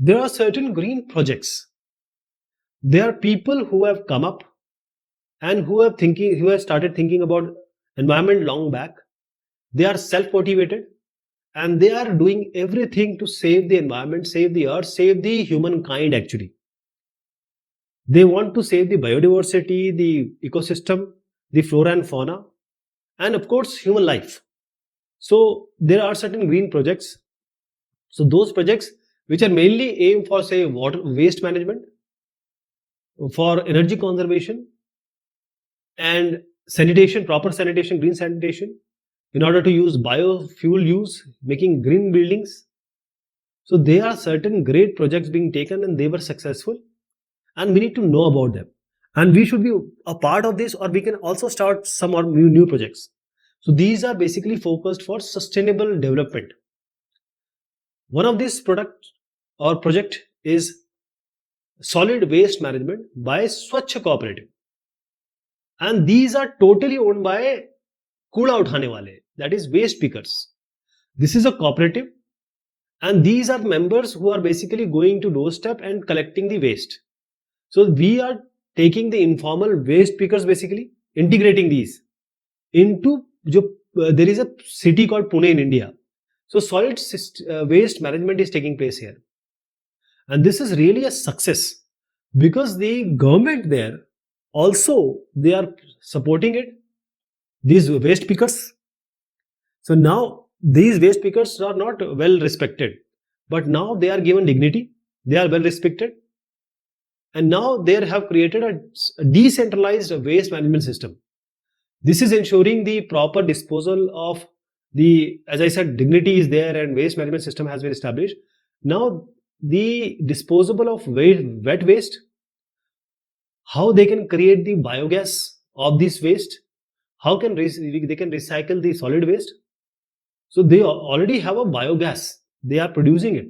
There are certain green projects. There are people who have come up and who have started thinking about environment long back. They are self-motivated and they are doing everything to save the environment, save the earth, save the humankind actually. They want to save the biodiversity, the ecosystem, the flora and fauna, and of course, human life. So there are certain green projects. So those projects which are mainly aimed for, say, water waste management, for energy conservation, and sanitation, proper sanitation, green sanitation, in order to use biofuel use, making green buildings. So there are certain great projects being taken and they were successful, and we need to know about them. And we should be a part of this, or we can also start some or new projects. So these are basically focused for sustainable development. One of these product or project is solid waste management by Swachh Cooperative. And these are totally owned by Kooda Uthane Wale, that is waste pickers. This is a cooperative, and these are members who are basically going to doorstep and collecting the waste. So we are taking the informal waste pickers, basically integrating these into there is a city called Pune in India. So solid waste management is taking place here, and this is really a success because the government there also they are supporting it, these waste pickers. So now these waste pickers are not well respected, but now they are given dignity, they are well respected, and now they have created a decentralized waste management system. This is ensuring the proper disposal of the, as I said, dignity is there and waste management system has been established. Now the disposable of wet waste, how they can create the biogas of this waste, how can they can recycle the solid waste. So they already have a biogas, they are producing it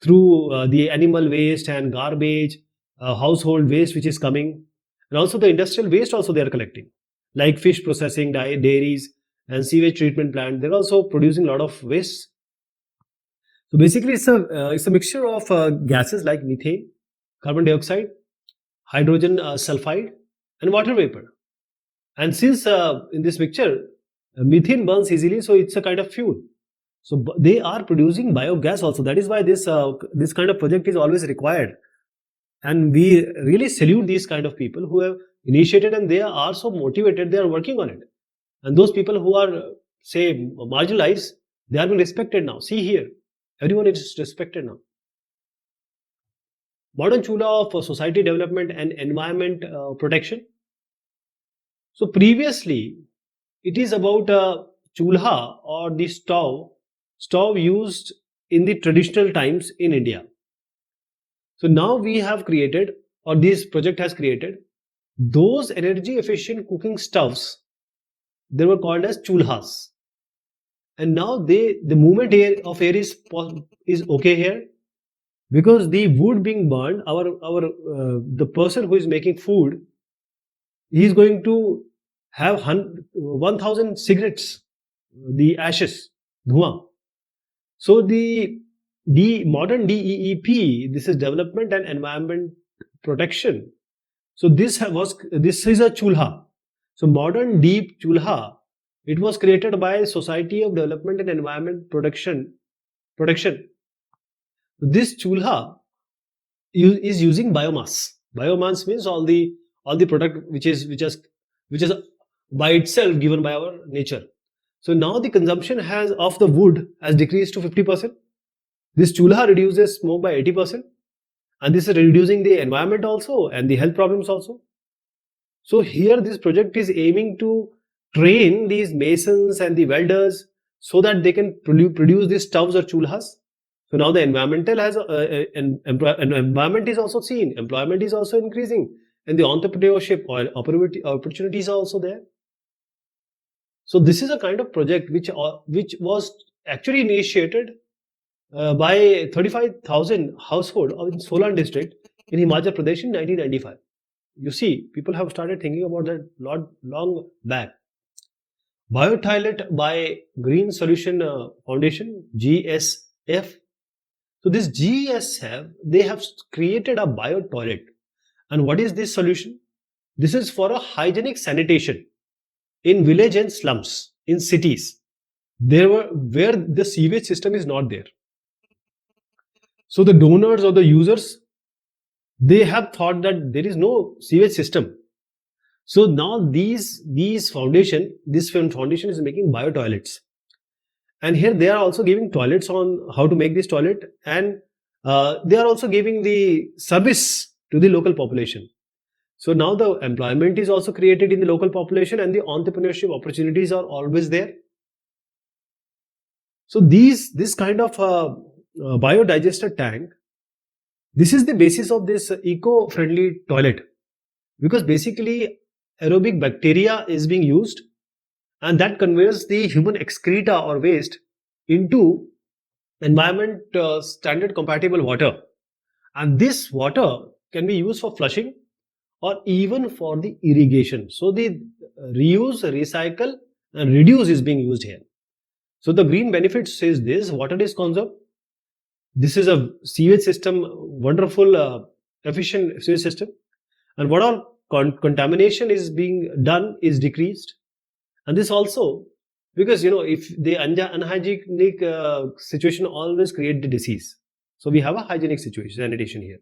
through the animal waste and garbage, household waste which is coming, and also the industrial waste also they are collecting, like fish processing, dairies, and sewage treatment plant. They're also producing a lot of waste. So basically, it's a mixture of gases like methane, carbon dioxide, hydrogen sulfide, and water vapor. And since in this mixture, methane burns easily, so it's a kind of fuel. So they are producing biogas also. That is why this kind of project is always required. And we really salute these kind of people who have initiated, and they are so motivated, they are working on it. And those people who are, say, marginalized, they are being respected now. See here, everyone is respected now. Modern Chula for society development and environment protection. So previously, it is about a chulha or the stove used in the traditional times in India. So now we have created, or this project has created, those energy efficient cooking stoves. They were called as chulhas. And now the movement of air is okay here, because the wood being burned, the person who is making food, he is going to have 1000 cigarettes, the ashes, dhua. So the modern DEEP, this is development and environment protection. So this is a chulha. So modern deep chulha, it was created by Society of Development and Environment Protection. This chulha is using biomass. Biomass means all the product which is by itself given by our nature. So now the consumption of the wood has decreased to 50%. This chulha reduces smoke by 80%, and this is reducing the environment also and the health problems also. So here this project is aiming to train these masons and the welders so that they can produce these stoves or chulhas. So now the environment is also seen, employment is also increasing, and the entrepreneurship or opportunities are also there. So this is a kind of project which was actually initiated by 35,000 households in Solan district in Himachal Pradesh in 1995. You see, people have started thinking about that long back. Biotoilet by Green Solution Foundation, GSF. So this GES they have created a bio toilet. And what is this solution? This is for a hygienic sanitation in village and slums, in cities. There were where the sewage system is not there. So the donors or the users, they have thought that there is no sewage system. So now this foundation is making bio toilets, and here they are also giving toilets on how to make this toilet, and they are also giving the service to the local population. So now the employment is also created in the local population, and the entrepreneurship opportunities are always there. So this kind of biodigester tank, this is the basis of this eco-friendly toilet, because basically aerobic bacteria is being used, and that converts the human excreta or waste into environment standard compatible water, and this water can be used for flushing or even for the irrigation. So the reuse, recycle and reduce is being used here. So the green benefits is this: water is conserved, this is a sewage system, wonderful efficient sewage system, and what all contamination is being done is decreased. And this also, because if the unhygienic situation always create the disease, so we have a hygienic situation, sanitation here.